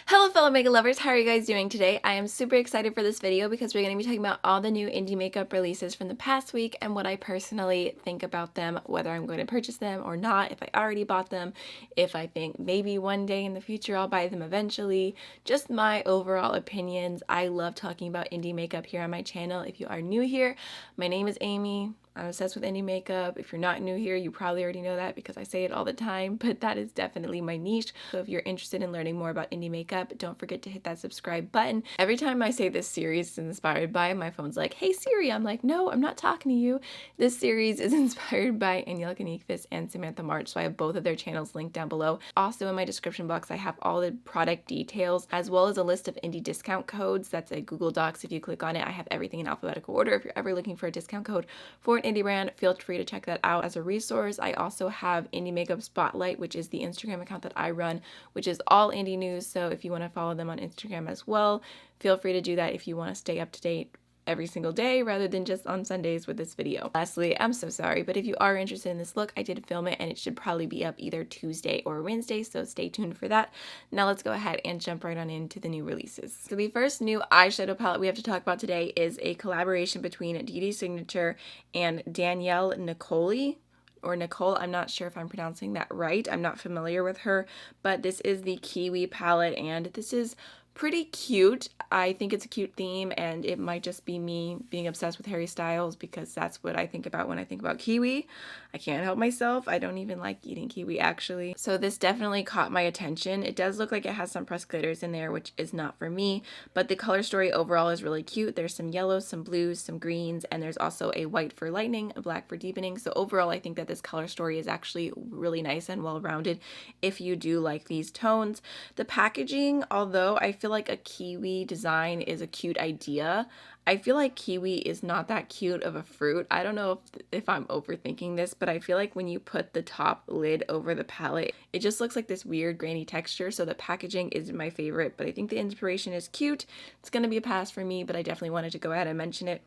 Hello fellow makeup lovers, how are you guys doing today? I am super excited for this video because we're going to be talking about all the new indie makeup releases from the past week and what I personally think about them, whether I'm going to purchase them or not, if I already bought them, if I think maybe one day in the future I'll buy them eventually, just my overall opinions. I love talking about indie makeup here on my channel. If you are new here, my name is Amy. I'm obsessed with indie makeup. If you're not new here, you probably already know that because I say it all the time, but that is definitely my niche. So if you're interested in learning more about indie makeup, don't forget to hit that subscribe button. Every time I say this series is inspired by, my phone's like, hey Siri, I'm like, no, I'm not talking to you. This series is inspired by Unique and Samantha March, so I have both of their channels linked down below. Also in my description box, I have all the product details as well as a list of indie discount codes. That's a Google Docs. If you click on it, I have everything in alphabetical order. If you're ever looking for a discount code for indie brand, feel free to check that out as a resource. I also have Indie Makeup Spotlight, which is the Instagram account that I run, which is all indie news. So if you want to follow them on Instagram as well, feel free to do that if you want to stay up to date every single day rather than just on Sundays with this video. Lastly, I'm so sorry, but if you are interested in this look, I did film it and it should probably be up either Tuesday or Wednesday, so stay tuned for that. Now let's go ahead and jump right on into the new releases. So the first new eyeshadow palette we have to talk about today is a collaboration between Dedesignature and Danielle Nekole. Or Nekole, I'm not sure if I'm pronouncing that right. I'm not familiar with her, but this is the Kiwi palette and this is pretty cute. I think it's a cute theme and it might just be me being obsessed with Harry Styles because that's what I think about when I think about kiwi. I can't help myself. I don't even like eating kiwi actually. So this definitely caught my attention. It does look like it has some pressed glitters in there, which is not for me, but the color story overall is really cute. There's some yellows, some blues, some greens, and there's also a white for lightening, a black for deepening. So overall, I think that this color story is actually really nice and well-rounded if you do like these tones. The packaging, although I feel like a kiwi design is a cute idea, I feel like kiwi is not that cute of a fruit. I don't know if I'm overthinking this, but I feel like when you put the top lid over the palette, it just looks like this weird grainy texture. So the packaging isn't my favorite, but I think the inspiration is cute. It's gonna be a pass for me, but I definitely wanted to go ahead and mention it.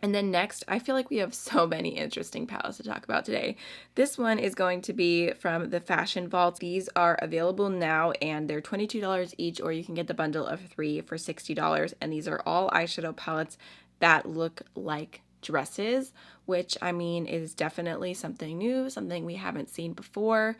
And then next, I feel like we have so many interesting palettes to talk about today. This one is going to be from the Fashion Vault. These are available now and they're $22 each, or you can get the bundle of 3 for $60. And these are all eyeshadow palettes that look like dresses, which I mean is definitely something new, something we haven't seen before.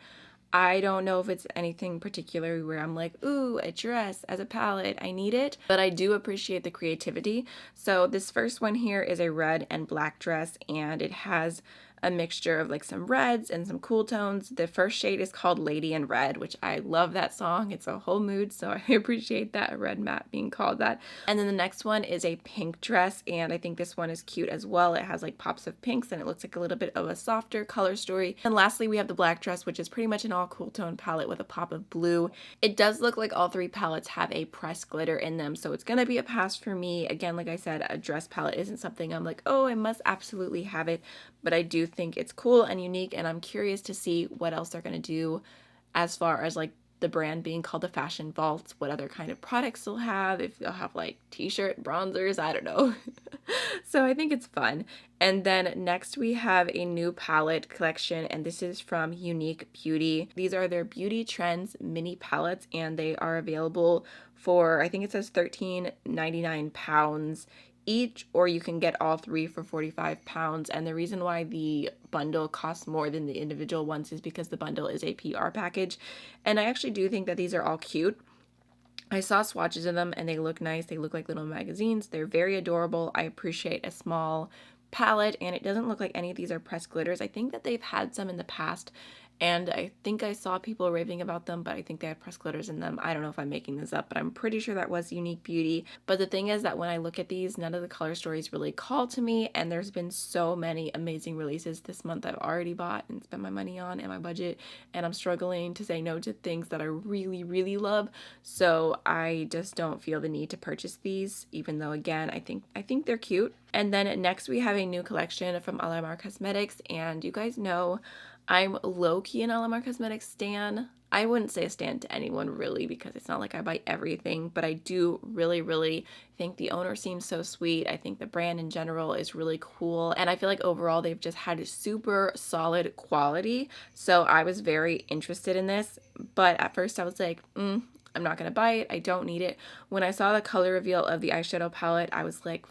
I don't know if it's anything particular where I'm like, ooh, a dress as a palette, I need it, but I do appreciate the creativity. So this first one here is a red and black dress, and it has a mixture of like some reds and some cool tones. The first shade is called Lady in Red, which I love that song. It's a whole mood, so I appreciate that, a red matte being called that. And then the next one is a pink dress, and I think this one is cute as well. It has like pops of pinks and it looks like a little bit of a softer color story. And lastly, we have the black dress, which is pretty much an all cool tone palette with a pop of blue. It does look like all 3 palettes have a pressed glitter in them, so it's gonna be a pass for me. Again, like I said, a dress palette isn't something I'm like, oh, I must absolutely have it, but I do think it's cool and unique, and I'm curious to see what else they're going to do as far as like the brand being called the Fashion Vault, what other kind of products they'll have, if they'll have like t-shirt, bronzers, I don't know. So I think it's fun. And then next we have a new palette collection, and this is from Unique Beauty. These are their Beauty Trends mini palettes, and they are available for, I think it says £13.99 each, or you can get all 3 for £45. And the reason why the bundle costs more than the individual ones is because the bundle is a PR package. And I actually do think that these are all cute. I saw swatches of them and they look nice. They look like little magazines. They're very adorable. I appreciate a small palette, and it doesn't look like any of these are pressed glitters. I think that they've had some in the past, and I think I saw people raving about them, but I think they had pressed glitters in them. I don't know if I'm making this up, but I'm pretty sure that was Unique Beauty. But the thing is that when I look at these, none of the color stories really call to me, and there's been so many amazing releases this month I've already bought and spent my money on and my budget, and I'm struggling to say no to things that I really, really love. So I just don't feel the need to purchase these, even though again, I think they're cute. And then next we have a new collection from Alamar Kosmetics, and you guys know I'm low-key an Alamar Cosmetics stan. I wouldn't say a stan to anyone really because it's not like I buy everything, but I do really, really think the owner seems so sweet. I think the brand in general is really cool, and I feel like overall they've just had super solid quality. So I was very interested in this, but at first I was like, I'm not going to buy it. I don't need it. When I saw the color reveal of the eyeshadow palette, I was like,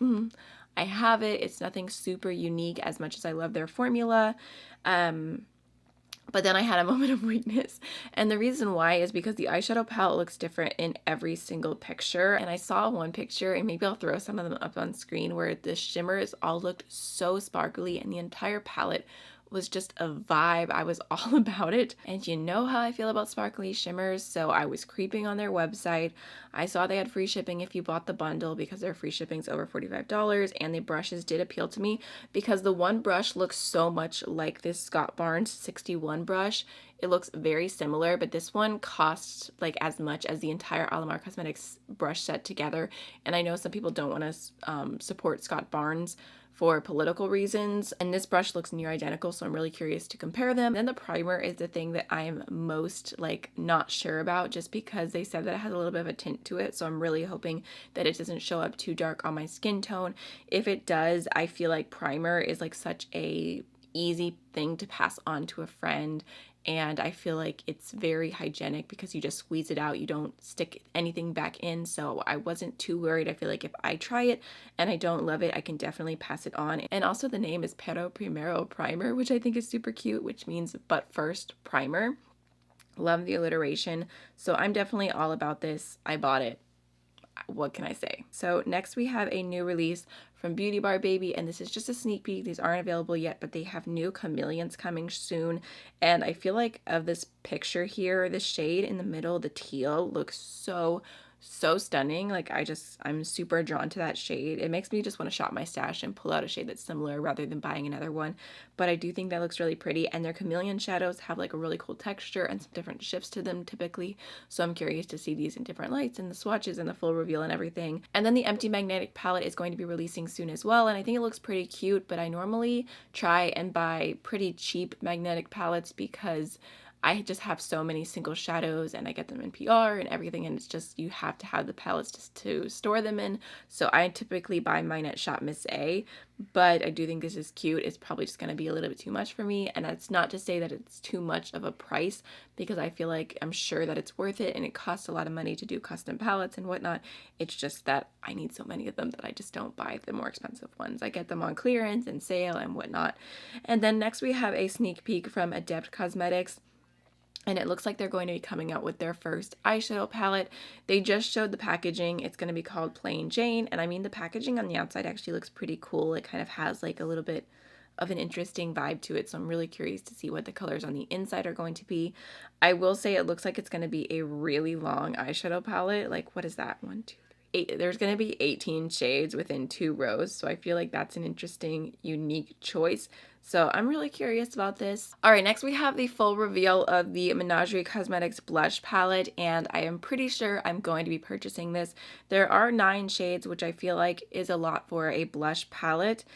I have it. It's nothing super unique as much as I love their formula. But then I had a moment of weakness. And the reason why is because the eyeshadow palette looks different in every single picture. And I saw one picture, and maybe I'll throw some of them up on screen, where the shimmers all looked so sparkly and the entire palette was just a vibe. I was all about it. And you know how I feel about sparkly shimmers, so I was creeping on their website. I saw they had free shipping if you bought the bundle, because their free shipping's over $45, and the brushes did appeal to me because the one brush looks so much like this Scott Barnes 61 brush. It looks very similar, but this one costs like as much as the entire Alamar Cosmetics brush set together. And I know some people don't want to support Scott Barnes for political reasons, and this brush looks near identical, so I'm really curious to compare them. Then the primer is the thing that I'm most like not sure about, just because they said that it has a little bit of a tint to it, so I'm really hoping that it doesn't show up too dark on my skin tone. If it does, I feel like primer is like such a easy thing to pass on to a friend, and I feel like it's very hygienic because you just squeeze it out, you don't stick anything back in, so I wasn't too worried. I feel like if I try it and I don't love it, I can definitely pass it on. And also the name is Pero Primero Primer, which I think is super cute, which means but first primer. Love the alliteration, so I'm definitely all about this. I bought it. What can I say? So next we have a new release from Beauty Bar Baby, and this is just a sneak peek. These aren't available yet, but they have new chameleons coming soon. And I feel like of this picture here, the shade in the middle, the teal, looks so stunning. Like I'm super drawn to that shade. It makes me just want to shop my stash and pull out a shade that's similar rather than buying another one. But I do think that looks really pretty, and their chameleon shadows have like a really cool texture and some different shifts to them typically. So I'm curious to see these in different lights and the swatches and the full reveal and everything. And then the Empty Magnetic palette is going to be releasing soon as well, and I think it looks pretty cute, but I normally try and buy pretty cheap magnetic palettes because I just have so many single shadows, and I get them in PR and everything, and it's just, you have to have the palettes just to store them in. So I typically buy mine at Shop Miss A, but I do think this is cute. It's probably just going to be a little bit too much for me, and that's not to say that it's too much of a price, because I feel like I'm sure that it's worth it, and it costs a lot of money to do custom palettes and whatnot. It's just that I need so many of them that I just don't buy the more expensive ones. I get them on clearance and sale and whatnot. And then next we have a sneak peek from Adept Cosmetics. And it looks like they're going to be coming out with their first eyeshadow palette. They just showed the packaging. It's going to be called Plain Jane. And I mean, the packaging on the outside actually looks pretty cool. It kind of has like a little bit of an interesting vibe to it. So I'm really curious to see what the colors on the inside are going to be. I will say it looks like it's going to be a really long eyeshadow palette. Like, what is that? 1, 2, 3, 8. There's going to be 18 shades within 2 rows. So I feel like that's an interesting, unique choice. So I'm really curious about this. All right, next we have the full reveal of the Menagerie Cosmetics blush palette, and I am pretty sure I'm going to be purchasing this. There are 9 shades, which I feel like is a lot for a blush palette.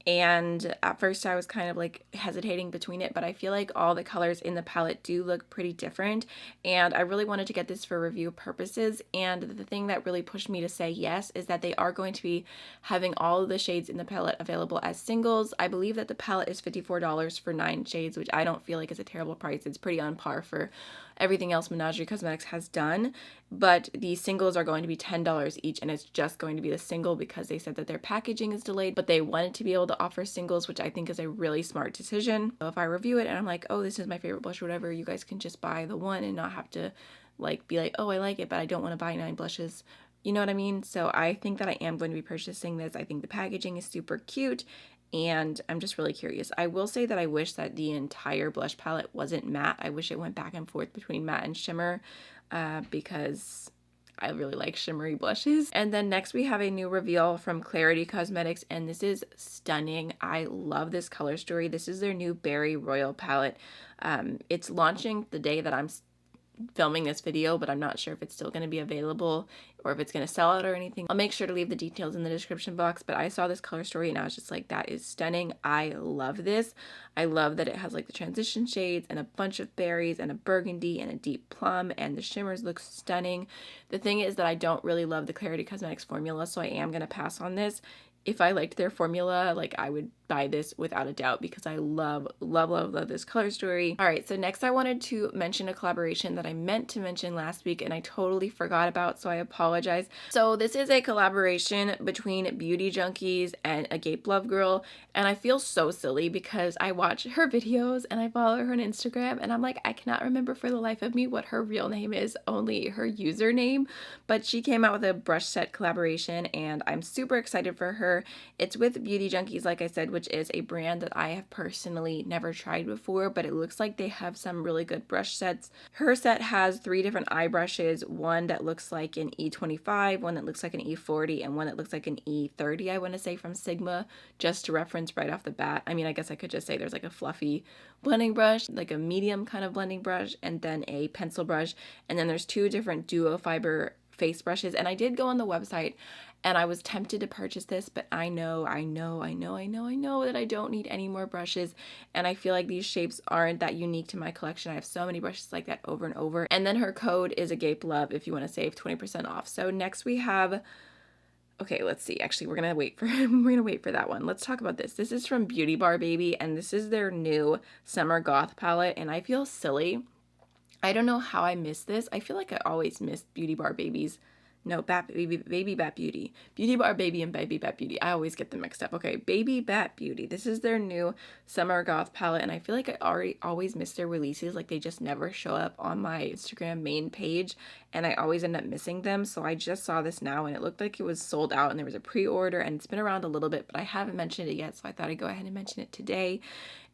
And at first I was kind of like hesitating between it, but I feel like all the colors in the palette do look pretty different, and I really wanted to get this for review purposes. And the thing that really pushed me to say yes is that they are going to be having all of the shades in the palette available as singles. I believe that the palette is $54 for 9 shades, which I don't feel like is a terrible price. It's pretty on par for everything else Menagerie Cosmetics has done, but the singles are going to be $10 each, and it's just going to be the single because they said that their packaging is delayed, but they wanted to be able to offer singles, which I think is a really smart decision. So if I review it and I'm like, oh, this is my favorite blush or whatever, you guys can just buy the one and not have to like be like, oh, I like it, but I don't want to buy 9 blushes. You know what I mean? So I think that I am going to be purchasing this. I think the packaging is super cute, and I'm just really curious. I will say that I wish that the entire blush palette wasn't matte. I wish it went back and forth between matte and shimmer because I really like shimmery blushes. And then next we have a new reveal from Klarity Kosmetics, and this is stunning. I love this color story. This is their new Berry Royal palette. It's launching the day that I'm filming this video, but I'm not sure if it's still going to be available or if it's going to sell out or anything. I'll make sure to leave the details in the description box, but I saw this color story and I was just like, that is stunning. I love this. I love that it has like the transition shades and a bunch of berries and a burgundy and a deep plum, and the shimmers look stunning. The thing is that I don't really love the Klarity Cosmetics formula, so I am going to pass on this. If I liked their formula, like I would buy this without a doubt because I love, love, love, love this color story. All right, so next I wanted to mention a collaboration that I meant to mention last week and I totally forgot about, so I apologize. So this is a collaboration between Beauty Junkees and Agapelovegirl, and I feel so silly because I watch her videos and I follow her on Instagram, and I'm like, I cannot remember for the life of me what her real name is, only her username, but she came out with a brush set collaboration and I'm super excited for her. It's with Beauty Junkees, like I said, which is a brand that I have personally never tried before, but it looks like they have some really good brush sets. Her set has 3 different eye brushes, one that looks like an E25, one that looks like an E40, and one that looks like an E30, I want to say, from Sigma, just to reference right off the bat. I mean, I guess I could just say there's like a fluffy blending brush, like a medium kind of blending brush, and then a pencil brush, and then there's 2 different duo fiber face brushes. And I did go on the website and I was tempted to purchase this, but I know that I don't need any more brushes, and I feel like these shapes aren't that unique to my collection. I have so many brushes like that over and over. And then her code is AGAPELOVE if you want to save 20% off. So next we have, okay, let's see. Actually, we're gonna wait for that one. Let's talk about this. This is from Beauty Bar Baby, and this is their new Summer Goth palette, and I feel silly. I don't know how I missed this. I feel like I always missed Beauty Bar Babies. No, Baby Bat Beauty. Beauty Bar Baby and Baby Bat Beauty. I always get them mixed up. Okay, Baby Bat Beauty. This is their new Summer Goth palette, and I feel like I always miss their releases. Like, they just never show up on my Instagram main page, and I always end up missing them. So I just saw this now, and it looked like it was sold out, and there was a pre-order, and it's been around a little bit, but I haven't mentioned it yet, so I thought I'd go ahead and mention it today.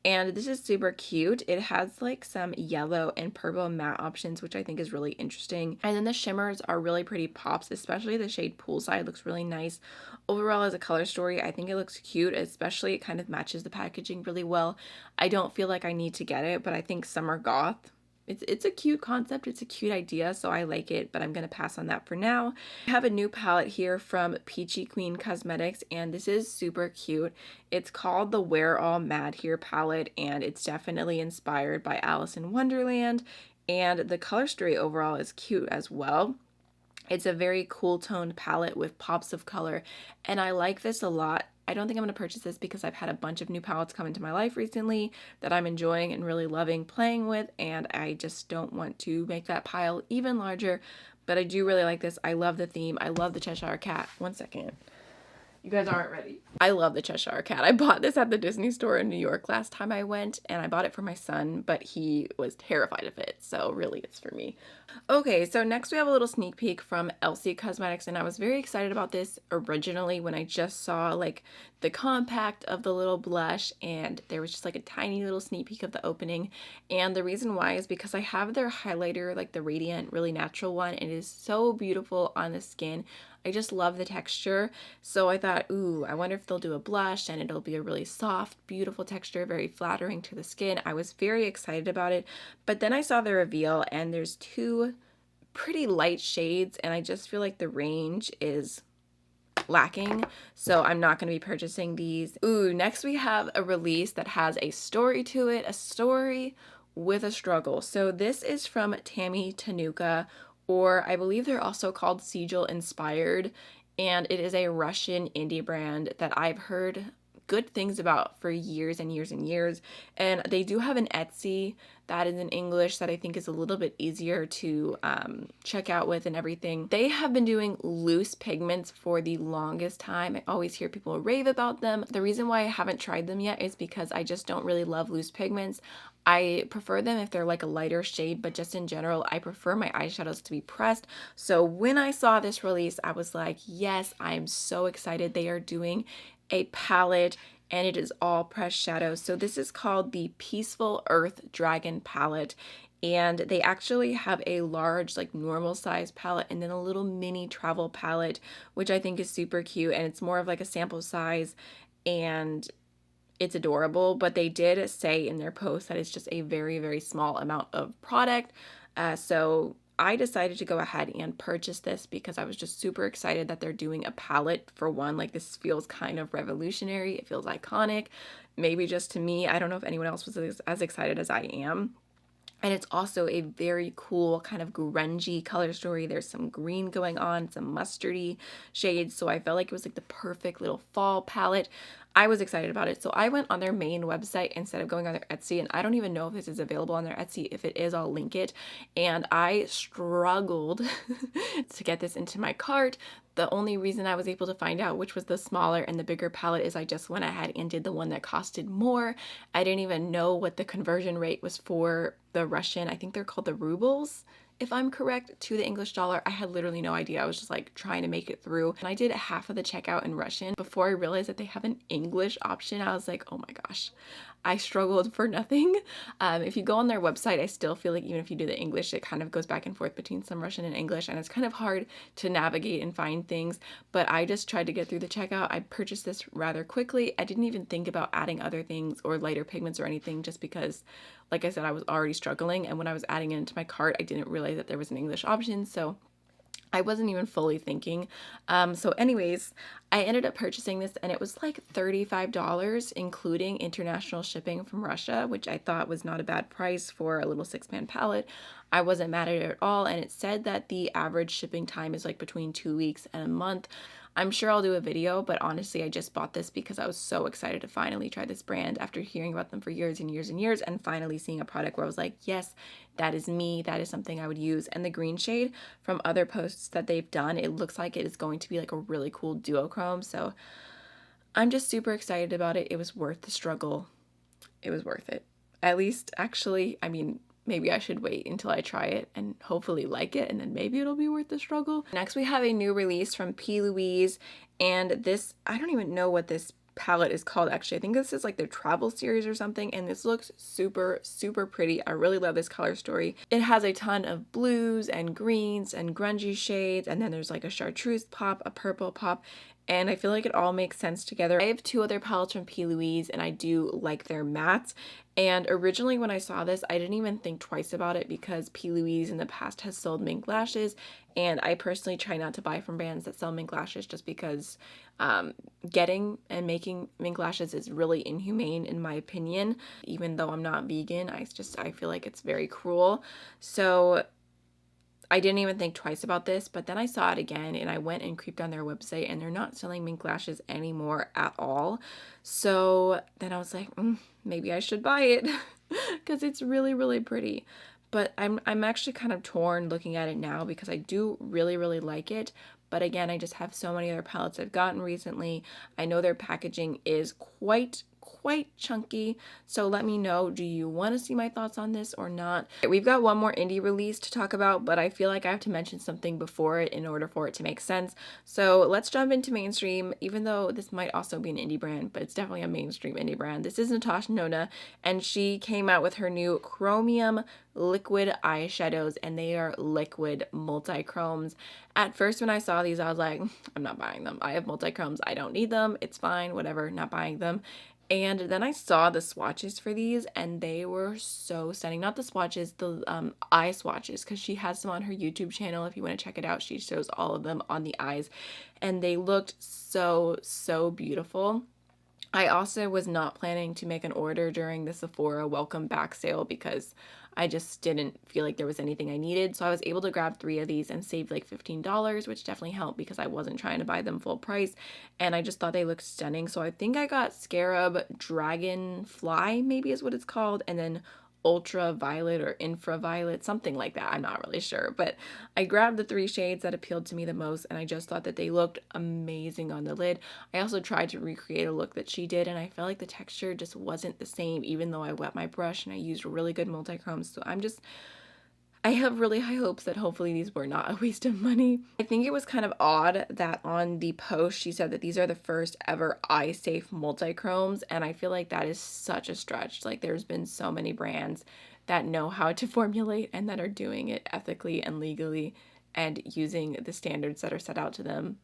And this is super cute. It has like some yellow and purple matte options, which I think is really interesting. And then the shimmers are really pretty pops, especially the shade Poolside looks really nice. Overall, as a color story, I think it looks cute, especially it kind of matches the packaging really well. I don't feel like I need to get it, but I think Summer Goth, it's a cute concept, it's a cute idea, so I like it, but I'm going to pass on that for now. I have a new palette here from Peachy Queen Kosmetics, and this is super cute. It's called the We're All Mad Here palette, and it's definitely inspired by Alice in Wonderland, and the color story overall is cute as well. It's a very cool toned palette with pops of color, and I like this a lot. I don't think I'm going to purchase this because I've had a bunch of new palettes come into my life recently that I'm enjoying and really loving playing with, and I just don't want to make that pile even larger, but I do really like this. I love the theme. I love the Cheshire Cat. One second. You guys aren't ready. I love the Cheshire Cat. I bought this at the Disney store in New York last time I went, and I bought it for my son, but he was terrified of it, so really it's for me. Okay, so next we have a little sneak peek from Elcie Cosmetics, and I was very excited about this originally when I just saw like the compact of the little blush, and there was just like a tiny little sneak peek of the opening. And the reason why is because I have their highlighter, like the Radiant Really Natural one. It is so beautiful on the skin. I just love the texture. So I thought, ooh, I wonder if they'll do a blush and it'll be a really soft, beautiful texture, very flattering to the skin. I was very excited about it. But then I saw the reveal and there's 2 pretty light shades, and I just feel like the range is lacking, so I'm not going to be purchasing these. Ooh, next we have a release that has a story to it, a story with a struggle. So this is from Tammy Tanuka, or I believe they're also called Sigil Inspired, and it is a Russian indie brand that I've heard good things about for years and years and years. And they do have an Etsy that is in English that I think is a little bit easier to check out with and everything. They have been doing loose pigments for the longest time. I always hear people rave about them. The reason why I haven't tried them yet is because I just don't really love loose pigments. I prefer them if they're like a lighter shade, but just in general, I prefer my eyeshadows to be pressed. So when I saw this release, I was like, yes, I'm so excited. They are doing a palette and it is all pressed shadows. So this is called the Peaceful Earth Dragon palette, and they actually have a large, like normal size palette and then a little mini travel palette, which I think is super cute, and it's more of like a sample size and it's adorable. But they did say in their post that it's just a very, very small amount of product. So I decided to go ahead and purchase this because I was just super excited that they're doing a palette. For one, like, this feels kind of revolutionary. It feels iconic, maybe just to me. I don't know if anyone else was as excited as I am. And it's also a very cool kind of grungy color story. There's some green going on, some mustardy shades. So I felt like it was like the perfect little fall palette. I was excited about it. So I went on their main website instead of going on their Etsy, and I don't even know if this is available on their Etsy. If it is, I'll link it. And I struggled to get this into my cart. The only reason I was able to find out which was the smaller and the bigger palette is I just went ahead and did the one that costed more. I didn't even know what the conversion rate was for the Russian. I think they're called the rubles, if I'm correct, to the English dollar. I had literally no idea. I was just like trying to make it through. And I did half of the checkout in Russian before I realized that they have an English option. I was like, oh my gosh, I struggled for nothing. If you go on their website, I still feel like even if you do the English, it kind of goes back and forth between some Russian and English, and it's kind of hard to navigate and find things. But I just tried to get through the checkout. I purchased this rather quickly. I didn't even think about adding other things or lighter pigments or anything, just because, like I said, I was already struggling. And when I was adding it into my cart, I didn't realize that there was an English option. So I wasn't even fully thinking. So anyways, I ended up purchasing this, and it was like $35, including international shipping from Russia, which I thought was not a bad price for a little 6-pan palette. I wasn't mad at it at all. And it said that the average shipping time is like between 2 weeks and a month. I'm sure I'll do a video, but honestly, I just bought this because I was so excited to finally try this brand after hearing about them for years and years and years, and finally seeing a product where I was like, yes, that is me. That is something I would use. And the green shade, from other posts that they've done, it looks like it is going to be like a really cool duochrome. So I'm just super excited about it. It was worth the struggle. It was worth it. At least, actually, I mean, maybe I should wait until I try it and hopefully like it, and then maybe it'll be worth the struggle. Next, we have a new release from Plouise, and this, I don't even know what this palette is called actually. I think this is like their travel series or something, and this looks super, super pretty. I really love this color story. It has a ton of blues and greens and grungy shades, and then there's like a chartreuse pop, a purple pop, and I feel like it all makes sense together. I have 2 other palettes from Plouise, and I do like their mattes. And originally when I saw this, I didn't even think twice about it because Plouise in the past has sold mink lashes, and I personally try not to buy from brands that sell mink lashes just because getting and making mink lashes is really inhumane in my opinion. Even though I'm not vegan, I feel like it's very cruel. So I didn't even think twice about this, but then I saw it again and I went and creeped on their website, and they're not selling mink lashes anymore at all. So then I was like, maybe I should buy it because it's really, really pretty. But I'm actually kind of torn looking at it now because I do really, really like it. But again, I just have so many other palettes I've gotten recently. I know their packaging is quite chunky, so let me know, do you want to see my thoughts on this or not? We've got one more indie release to talk about, but I feel like I have to mention something before it in order for it to make sense. So let's jump into mainstream, even though this might also be an indie brand, but it's definitely a mainstream indie brand. This is Natasha Nona, and she came out with her new chromium liquid eyeshadows, and they are liquid multi-chromes. At first when I saw these, I was like, I'm not buying them. I have multi-chromes. I don't need them. It's fine, whatever, not buying them. And then I saw the swatches for these, and they were so stunning. Not the swatches, the eye swatches, because she has them on her YouTube channel. If you want to check it out, she shows all of them on the eyes, and they looked so, so beautiful. I also was not planning to make an order during the Sephora welcome back sale because I just didn't feel like there was anything I needed. So I was able to grab 3 of these and save like $15, which definitely helped because I wasn't trying to buy them full price. And I just thought they looked stunning. So I think I got Scarab Dragonfly, maybe is what it's called, and then ultraviolet or infraviolet, something like that. I'm not really sure, but I grabbed the 3 shades that appealed to me the most, and I just thought that they looked amazing on the lid. I also tried to recreate a look that she did, and I felt like the texture just wasn't the same, even though I wet my brush and I used really good multi-chromes. So I have really high hopes that hopefully these were not a waste of money. I think it was kind of odd that on the post she said that these are the first ever eye safe multi-chromes, and I feel like that is such a stretch. Like, there's been so many brands that know how to formulate and that are doing it ethically and legally and using the standards that are set out to them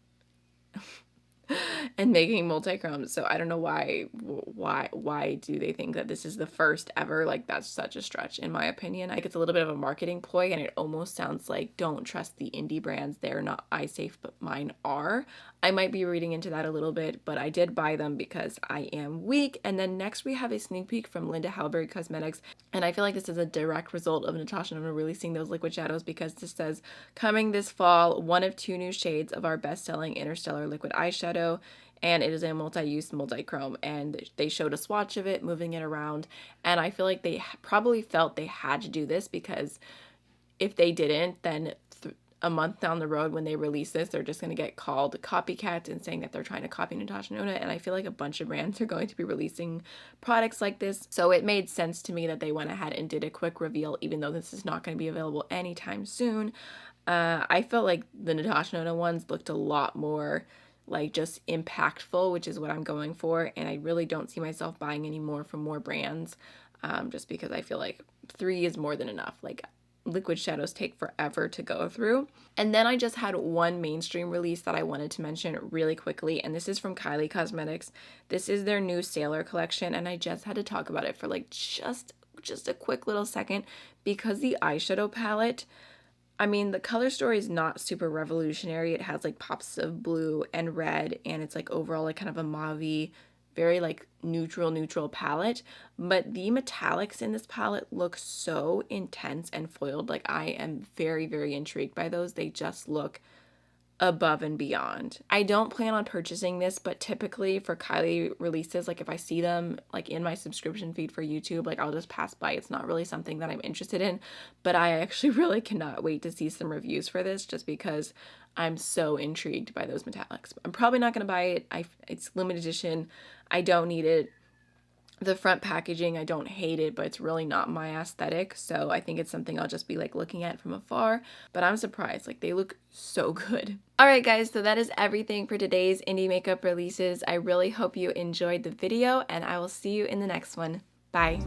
and making multi-chromes. So I don't know why do they think that this is the first ever? Like, that's such a stretch in my opinion. I think it's a little bit of a marketing ploy, and it almost sounds like, don't trust the indie brands, they're not eye safe, but mine are. I might be reading into that a little bit, but I did buy them because I am weak. And then next we have a sneak peek from Linda Hallberg Cosmetics, and I feel like this is a direct result of Natasha Nona releasing those liquid shadows, because this says, coming this fall, 1 of 2 new shades of our best-selling Interstellar liquid eyeshadow. eyeshadow, and it is a multi-use, multi-chrome, and they showed a swatch of it, moving it around, and I feel like they probably felt they had to do this, because if they didn't, then a month down the road when they release this, they're just going to get called copycats and saying that they're trying to copy Natasha Denona, and I feel like a bunch of brands are going to be releasing products like this, so it made sense to me that they went ahead and did a quick reveal, even though this is not going to be available anytime soon. I felt like the Natasha Denona ones looked a lot more like just impactful, which is what I'm going for, and I really don't see myself buying any more from more brands, just because I feel like 3 is more than enough. Like, liquid shadows take forever to go through. And then I just had one mainstream release that I wanted to mention really quickly, and this is from Kylie Cosmetics. This is their new Sailor collection, and I just had to talk about it for like just a quick little second, because the eyeshadow palette, I mean, the color story is not super revolutionary. It has like pops of blue and red, and it's like overall like kind of a mauve-y, very like neutral palette, but the metallics in this palette look so intense and foiled. Like, I am very intrigued by those. They just look above and beyond. I don't plan on purchasing this, but typically for Kylie releases, like if I see them like in my subscription feed for YouTube, like I'll just pass by. It's not really something that I'm interested in, but I actually really cannot wait to see some reviews for this, just because I'm so intrigued by those metallics. I'm probably not going to buy it. It's limited edition. I don't need it. The front packaging, I don't hate it, but it's really not my aesthetic, so I think it's something I'll just be like looking at from afar, but I'm surprised. Like, they look so good. Alright guys, so that is everything for today's indie makeup releases. I really hope you enjoyed the video, and I will see you in the next one. Bye!